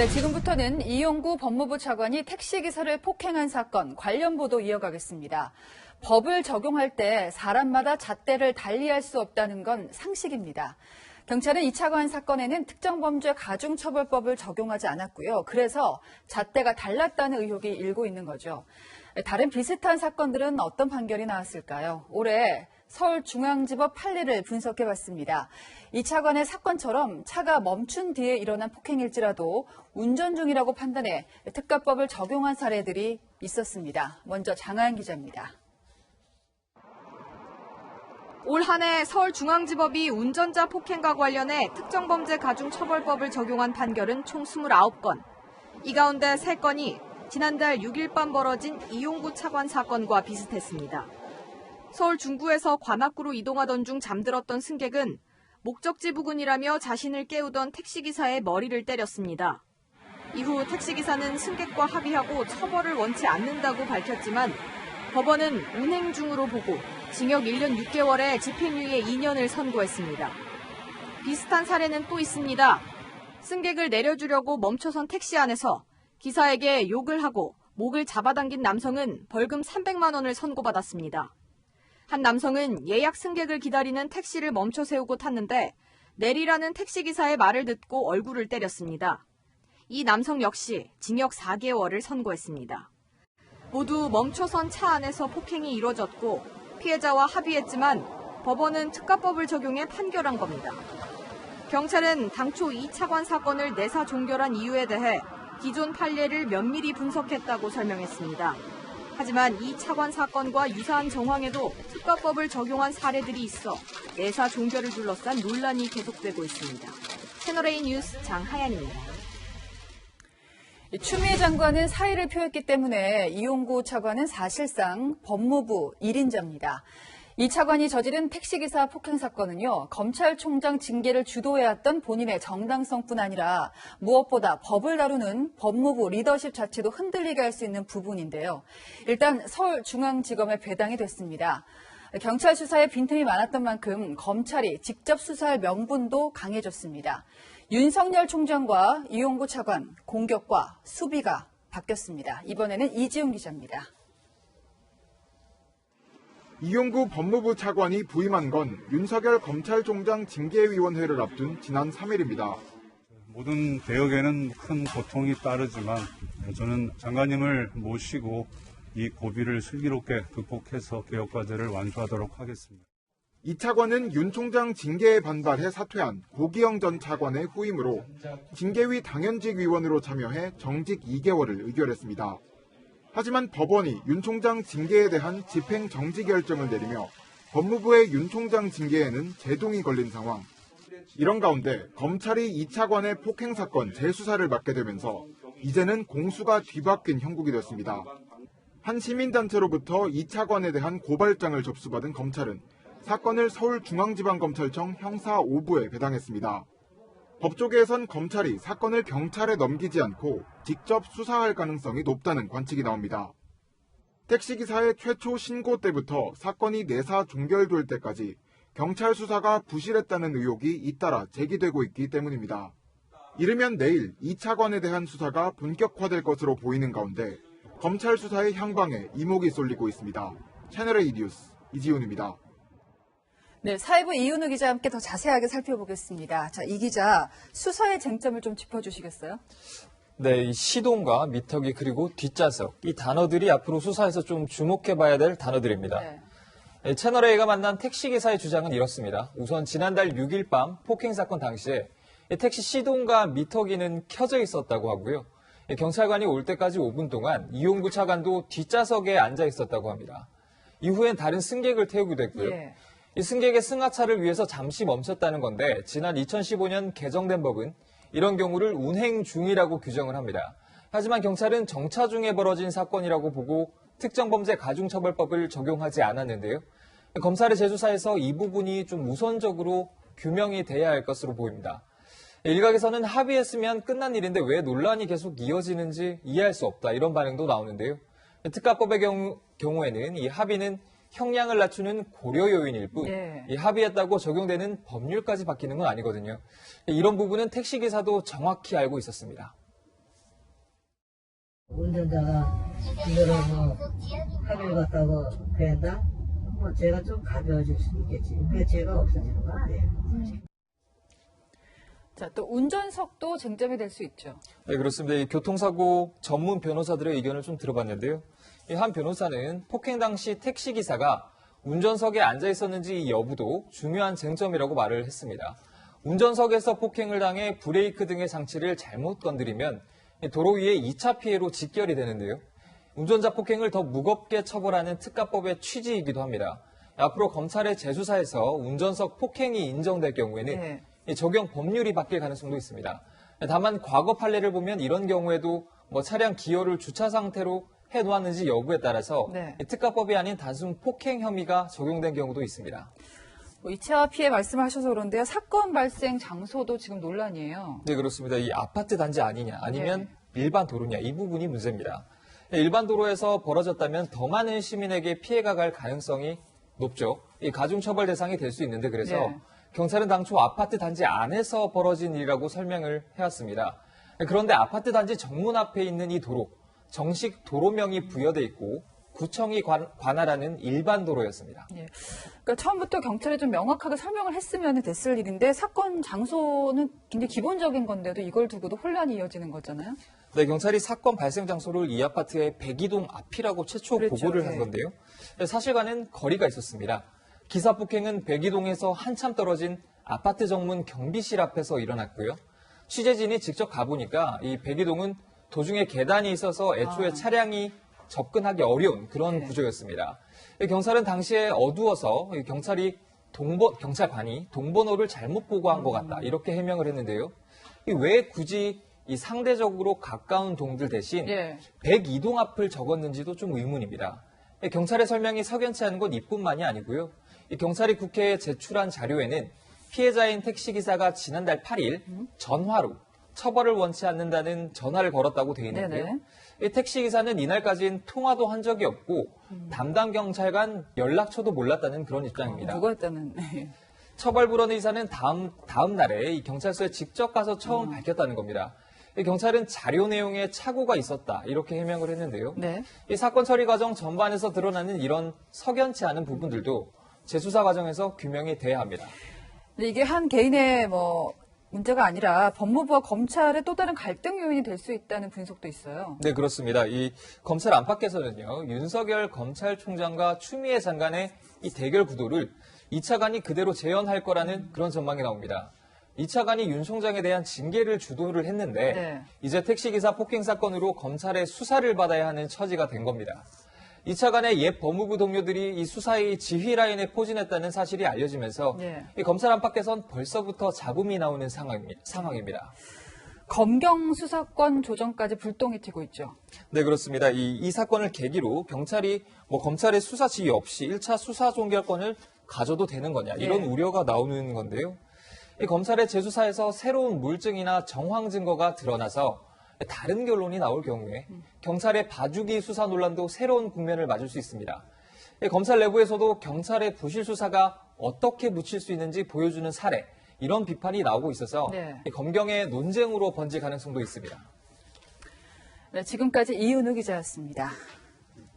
네, 지금부터는 이용구 법무부 차관이 택시기사를 폭행한 사건 관련 보도 이어가겠습니다. 법을 적용할 때 사람마다 잣대를 달리할 수 없다는 건 상식입니다. 경찰은 이 차관 사건에는 특정범죄 가중처벌법을 적용하지 않았고요. 그래서 잣대가 달랐다는 의혹이 일고 있는 거죠. 다른 비슷한 사건들은 어떤 판결이 나왔을까요? 올해 서울중앙지법 판례를 분석해봤습니다. 이 차관의 사건처럼 차가 멈춘 뒤에 일어난 폭행일지라도 운전 중이라고 판단해 특가법을 적용한 사례들이 있었습니다. 먼저 장하연 기자입니다. 올 한 해 서울중앙지법이 운전자 폭행과 관련해 특정범죄 가중처벌법을 적용한 판결은 총 29건. 이 가운데 3건이 지난달 6일 밤 벌어진 이용구 차관 사건과 비슷했습니다. 서울 중구에서 관악구로 이동하던 중 잠들었던 승객은 목적지 부근이라며 자신을 깨우던 택시기사의 머리를 때렸습니다. 이후 택시기사는 승객과 합의하고 처벌을 원치 않는다고 밝혔지만 법원은 운행 중으로 보고 징역 1년 6개월에 집행유예 2년을 선고했습니다. 비슷한 사례는 또 있습니다. 승객을 내려주려고 멈춰선 택시 안에서 기사에게 욕을 하고 목을 잡아당긴 남성은 벌금 300만 원을 선고받았습니다. 한 남성은 예약 승객을 기다리는 택시를 멈춰 세우고 탔는데 내리라는 택시기사의 말을 듣고 얼굴을 때렸습니다. 이 남성 역시 징역 4개월을 선고했습니다. 모두 멈춰선 차 안에서 폭행이 이뤄졌고 피해자와 합의했지만 법원은 특가법을 적용해 판결한 겁니다. 경찰은 당초 이 차관 사건을 내사 종결한 이유에 대해 기존 판례를 면밀히 분석했다고 설명했습니다. 하지만 이 차관 사건과 유사한 정황에도 특가법을 적용한 사례들이 있어 내사 종결을 둘러싼 논란이 계속되고 있습니다. 채널A 뉴스 장하연입니다. 추미애 장관은 사의를 표했기 때문에 이용구 차관은 사실상 법무부 1인자입니다. 이 차관이 저지른 택시기사 폭행 사건은요, 검찰총장 징계를 주도해왔던 본인의 정당성뿐 아니라 무엇보다 법을 다루는 법무부 리더십 자체도 흔들리게 할 수 있는 부분인데요. 일단 서울중앙지검에 배당이 됐습니다. 경찰 수사에 빈틈이 많았던 만큼 검찰이 직접 수사할 명분도 강해졌습니다. 윤석열 총장과 이용구 차관, 공격과 수비가 바뀌었습니다. 이번에는 이지훈 기자입니다. 이용구 법무부 차관이 부임한 건 윤석열 검찰총장 징계위원회를 앞둔 지난 3일입니다. 모든 개혁에는 큰 고통이 따르지만 저는 장관님을 모시고 이 고비를 슬기롭게 극복해서 개혁 과제를 완수하도록 하겠습니다. 이 차관은 윤 총장 징계에 반발해 사퇴한 고기영 전 차관의 후임으로 징계위 당연직 위원으로 참여해 정직 2개월을 의결했습니다. 하지만 법원이 윤 총장 징계에 대한 집행 정지 결정을 내리며 법무부의 윤 총장 징계에는 제동이 걸린 상황. 이런 가운데 검찰이 이 차관의 폭행 사건 재수사를 맡게 되면서 이제는 공수가 뒤바뀐 형국이 됐습니다. 한 시민단체로부터 이 차관에 대한 고발장을 접수받은 검찰은 사건을 서울중앙지방검찰청 형사 5부에 배당했습니다. 법조계에선 검찰이 사건을 경찰에 넘기지 않고 직접 수사할 가능성이 높다는 관측이 나옵니다. 택시기사의 최초 신고 때부터 사건이 내사 종결될 때까지 경찰 수사가 부실했다는 의혹이 잇따라 제기되고 있기 때문입니다. 이르면 내일 이 차관에 대한 수사가 본격화될 것으로 보이는 가운데 검찰 수사의 향방에 이목이 쏠리고 있습니다. 채널A 뉴스 이지훈입니다. 네, 사회부 이윤우 기자와 함께 더 자세하게 살펴보겠습니다. 자, 이 기자, 수사의 쟁점을 좀 짚어주시겠어요? 네, 이 시동과 미터기 그리고 뒷좌석, 이 단어들이 앞으로 수사에서 좀 주목해봐야 될 단어들입니다. 네. 채널A가 만난 택시기사의 주장은 이렇습니다. 우선 지난달 6일 밤 폭행 사건 당시에 택시 시동과 미터기는 켜져 있었다고 하고요. 경찰관이 올 때까지 5분 동안 이용구 차관도 뒷좌석에 앉아 있었다고 합니다. 이후엔 다른 승객을 태우기도 했고요. 예. 이 승객의 승하차를 위해서 잠시 멈췄다는 건데 지난 2015년 개정된 법은 이런 경우를 운행 중이라고 규정을 합니다. 하지만 경찰은 정차 중에 벌어진 사건이라고 보고 특정범죄 가중처벌법을 적용하지 않았는데요. 검찰의 재수사에서 이 부분이 좀 우선적으로 규명이 돼야 할 것으로 보입니다. 일각에서는 합의했으면 끝난 일인데 왜 논란이 계속 이어지는지 이해할 수 없다 이런 반응도 나오는데요. 특가법의 경우에는 이 합의는 형량을 낮추는 고려 요인일 뿐, 이 합의했다고 적용되는 법률까지 바뀌는 건 아니거든요. 이런 부분은 택시기사도 정확히 알고 있었습니다. 운전자가 이거를 뭐 합의를 갖다가 그랬다? 뭐 죄가 좀 가벼워질 수 있겠지. 그 죄가 없어지는 건 아니에요. 자, 또 운전석도 쟁점이 될 수 있죠. 네, 그렇습니다. 이 교통사고 전문 변호사들의 의견을 좀 들어봤는데요. 이 한 변호사는 폭행 당시 택시기사가 운전석에 앉아 있었는지 여부도 중요한 쟁점이라고 말을 했습니다. 운전석에서 폭행을 당해 브레이크 등의 장치를 잘못 건드리면 도로 위에 2차 피해로 직결이 되는데요. 운전자 폭행을 더 무겁게 처벌하는 특가법의 취지이기도 합니다. 앞으로 검찰의 재수사에서 운전석 폭행이 인정될 경우에는 적용 법률이 바뀔 가능성도 있습니다. 다만 과거 판례를 보면 이런 경우에도 차량 기어를 주차 상태로 해놓았는지 여부에 따라서 특가법이 아닌 단순 폭행 혐의가 적용된 경우도 있습니다. 2차 피해 말씀하셔서 그런데요. 사건 발생 장소도 지금 논란이에요. 네, 그렇습니다. 이 아파트 단지 아니냐 아니면 일반 도로냐 이 부분이 문제입니다. 일반 도로에서 벌어졌다면 더 많은 시민에게 피해가 갈 가능성이 높죠. 이 가중처벌 대상이 될 수 있는데 그래서 경찰은 당초 아파트 단지 안에서 벌어진 일이라고 설명을 해왔습니다. 그런데 아파트 단지 정문 앞에 있는 이 도로, 정식 도로명이 부여돼 있고 구청이 관할하는 일반 도로였습니다. 그러니까 처음부터 경찰이 좀 명확하게 설명을 했으면 됐을 일인데 사건 장소는 굉장히 기본적인 건데도 이걸 두고도 혼란이 이어지는 거잖아요. 네, 경찰이 사건 발생 장소를 이 아파트의 백이동 앞이라고 최초 보고를 한 건데요. 사실과는 거리가 있었습니다. 기사 폭행은 백이동에서 한참 떨어진 아파트 정문 경비실 앞에서 일어났고요. 취재진이 직접 가보니까 이 백이동은 도중에 계단이 있어서 애초에 차량이 접근하기 어려운 그런 구조였습니다. 경찰은 당시에 어두워서 경찰관이 동번호를 잘못 보고한 것 같다 이렇게 해명을 했는데요. 왜 굳이 이 상대적으로 가까운 동들 대신 102동 앞을 적었는지도 좀 의문입니다. 경찰의 설명이 석연치 않은 건 이뿐만이 아니고요. 경찰이 국회에 제출한 자료에는 피해자인 택시기사가 지난달 8일 전화로 처벌을 원치 않는다는 전화를 걸었다고 되어 있는데요. 이 택시기사는 이날까지는 통화도 한 적이 없고 담당 경찰관 연락처도 몰랐다는 그런 입장입니다. 누구였다는. 처벌 불원 의사는 다음 날에 이 경찰서에 직접 가서 처음 밝혔다는 겁니다. 이 경찰은 자료 내용에 착오가 있었다 이렇게 해명을 했는데요. 이 사건 처리 과정 전반에서 드러나는 이런 석연치 않은 부분들도 재수사 과정에서 규명이 돼야 합니다. 근데 이게 한 개인의 문제가 아니라 법무부와 검찰의 또 다른 갈등 요인이 될 수 있다는 분석도 있어요. 네, 그렇습니다. 이 검찰 안팎에서는요, 윤석열 검찰총장과 추미애 장관의 이 대결 구도를 2차관이 그대로 재현할 거라는 그런 전망이 나옵니다. 2차관이 윤 총장에 대한 징계를 주도를 했는데 이제 택시기사 폭행 사건으로 검찰의 수사를 받아야 하는 처지가 된 겁니다. 2차관의 옛 법무부 동료들이 이 수사의 지휘 라인에 포진했다는 사실이 알려지면서 이 검찰 안팎에선 벌써부터 잡음이 나오는 상황입니다. 검경 수사권 조정까지 불똥이 튀고 있죠. 네, 그렇습니다. 이 사건을 계기로 경찰이 검찰의 수사 지휘 없이 1차 수사 종결권을 가져도 되는 거냐 이런 우려가 나오는 건데요. 이 검찰의 재수사에서 새로운 물증이나 정황 증거가 드러나서 다른 결론이 나올 경우에 경찰의 봐주기 수사 논란도 새로운 국면을 맞을 수 있습니다. 검찰 내부에서도 경찰의 부실 수사가 어떻게 묻힐 수 있는지 보여주는 사례, 이런 비판이 나오고 있어서 검경의 논쟁으로 번질 가능성도 있습니다. 네, 지금까지 이은우 기자였습니다.